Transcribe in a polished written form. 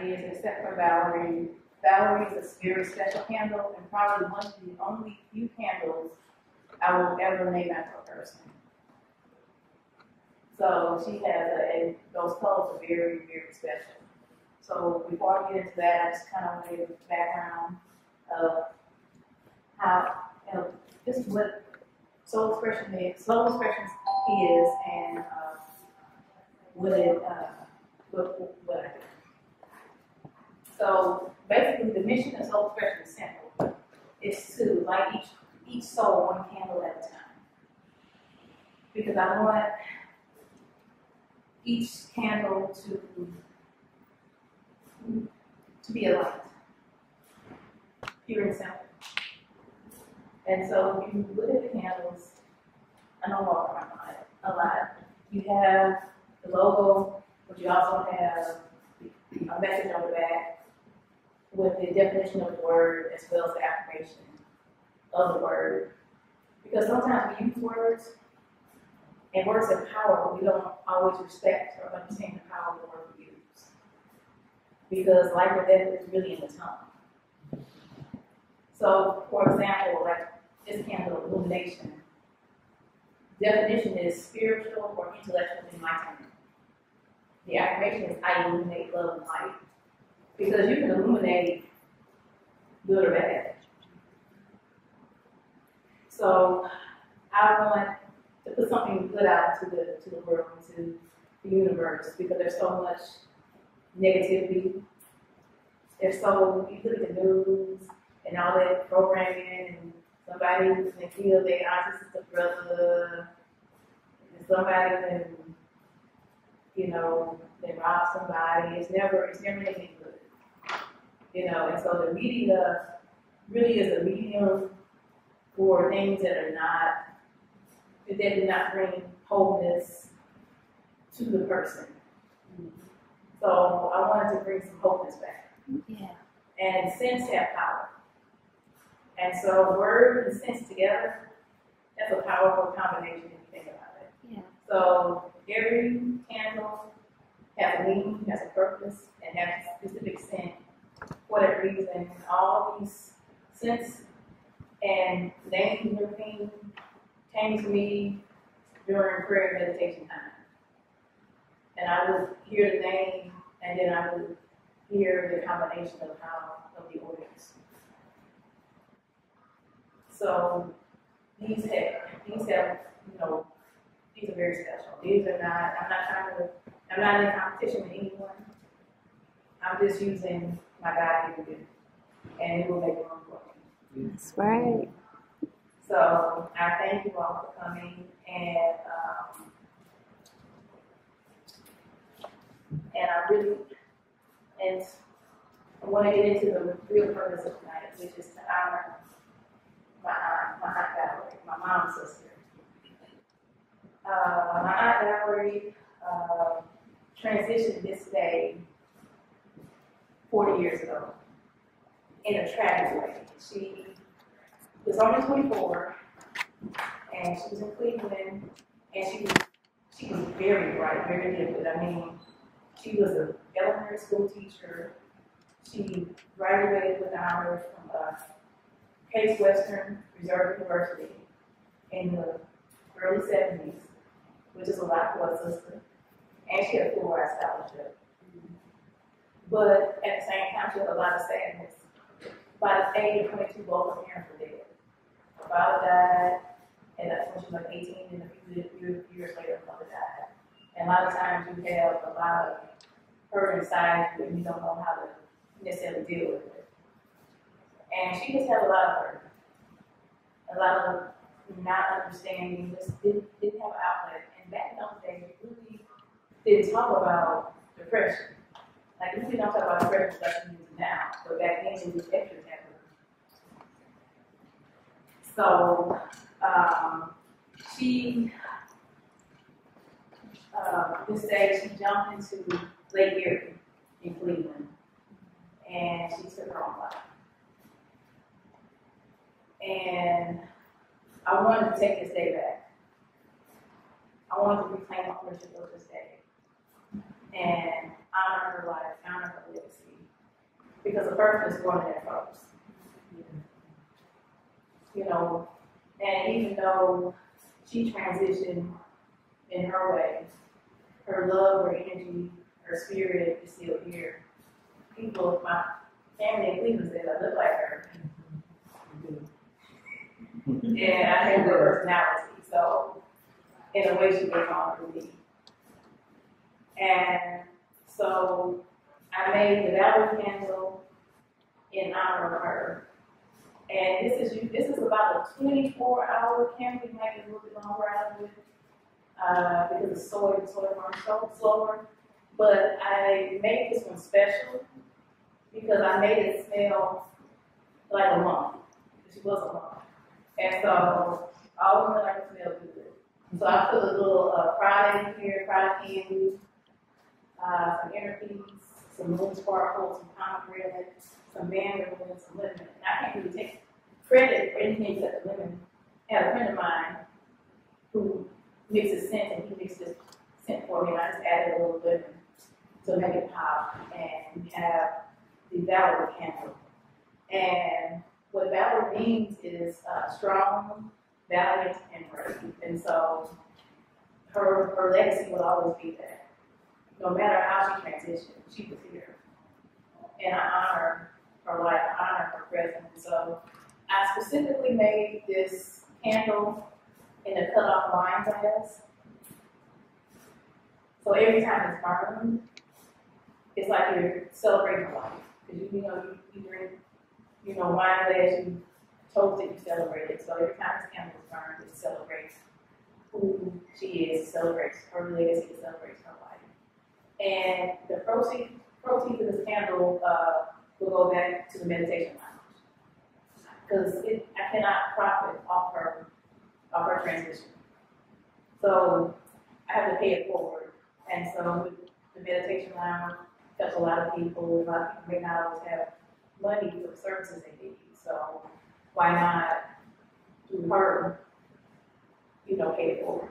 ideas except for Valerie. Valerie is a very special candle and probably one of the only few candles I will ever name after a person. So she has and those colors are very, very special. So before I get into that, I just kind of want to give a background of how, just what soul expression is, and what I do. So basically, the mission of soul expression is simple. It's to light each soul one candle at a time, because I want each candle to be a light, pure and simple. And so if you look at the candles, I know walk around a lot. You have the logo, but you also have a message on the back with the definition of the word as well as the affirmation of the word. Because sometimes we use words, and words have power, but we don't always respect or understand the power of the word we use. Because life or death is really in the tongue. So, for example, like this candle, illumination. Definition is spiritual or intellectual enlightenment. The affirmation is I illuminate love and light. Because you can illuminate good or bad. So I want to put something good out to the world, to the universe, because there's so much negativity. You look at the news and all that programming, and somebody can kill their auntie, sister, brother, and somebody can, they rob somebody. It's never anything good. And so the media really is a medium for things that do not bring wholeness to the person. So I wanted to bring some wholeness back. Yeah. And scents have power. And so word and sense together, that's a powerful combination if you think about it. Yeah. So every candle has a meaning, has a purpose, and has a specific scent for that reason. All these scents and names and everything came to me during prayer and meditation time. And I would hear the name, and then I would hear the combination of the organs. So these have, these are very special. These are not, I'm not in competition with anyone. I'm just using my God given, and it will make room for me. That's right. So I thank you all for coming, and I want to get into the real purpose of tonight, which is to honor my aunt Valerie, my mom's sister. My aunt Valerie transitioned this day 40 years ago in a tragic way. She was only 24, and she was in Cleveland, and she was very bright, very gifted. I mean, she was an elementary school teacher. She graduated with honors from Case Western Reserve University in the early 70s, which is a lot for a sister. And she had a full ride scholarship. But at the same time, she had a lot of sadness. By the age of 22, both her parents were dead. Her father died, and that's when she was like 18, and a few years later, her mother died. And a lot of times you have a lot of hurt inside you, and you don't know how to necessarily deal with it. And she just had a lot of hurt. A lot of not understanding, just didn't have an outlet. And back in those days, we really didn't talk about depression. Like, we don't talk about depression like we do now, but back then it was extra taboo. So, this day she jumped into Lake Erie in Cleveland, and she took her own life. And I wanted to take this day back. I wanted to reclaim ownership of this day and honor her life, honor her legacy. because the person is going in there first. You know, and even though she transitioned in her way, her love, her energy, her spirit is still here. People, my family in Cleveland said I look like her. And I have her personality, so in a way she was on for me. And so I made the Valerie candle in honor of her. And this is about a 24-hour candle. You might get a little bit longer out of it because the soy burns so slower. But I made this one special because I made it smell like a month. She was a month. And so all women like to smell good. So I put a little Friday in here, Friday candy, some inner peace, some moon sparkle, some pomegranate, some mandarin, some lemon. And I can't really take credit for anything except the lemon. I had a friend of mine who mixes scent, and he mixed this scent for me, and I just added a little lemon to make it pop. And we have the Valerie candle. And what Valerie means is strong, valiant, and brave. And so her legacy will always be that. No matter how she transitioned, she was here. And I honor her life, I honor her presence. So I specifically made this candle in a cut-off wine glass. So every time it's burned, it's like you're celebrating life. Because you drink, wine glass, you toast it, you celebrate it. So every time this candle is burned, it celebrates who she is, it celebrates her legacy, it celebrates her life. And the proceeds of this candle will go back to the meditation lounge. Because I cannot profit off her transition. So I have to pay it forward. And so with the meditation lounge, helps a lot of people. A lot of people may not always have money for the services they need. So why not do her, pay it forward?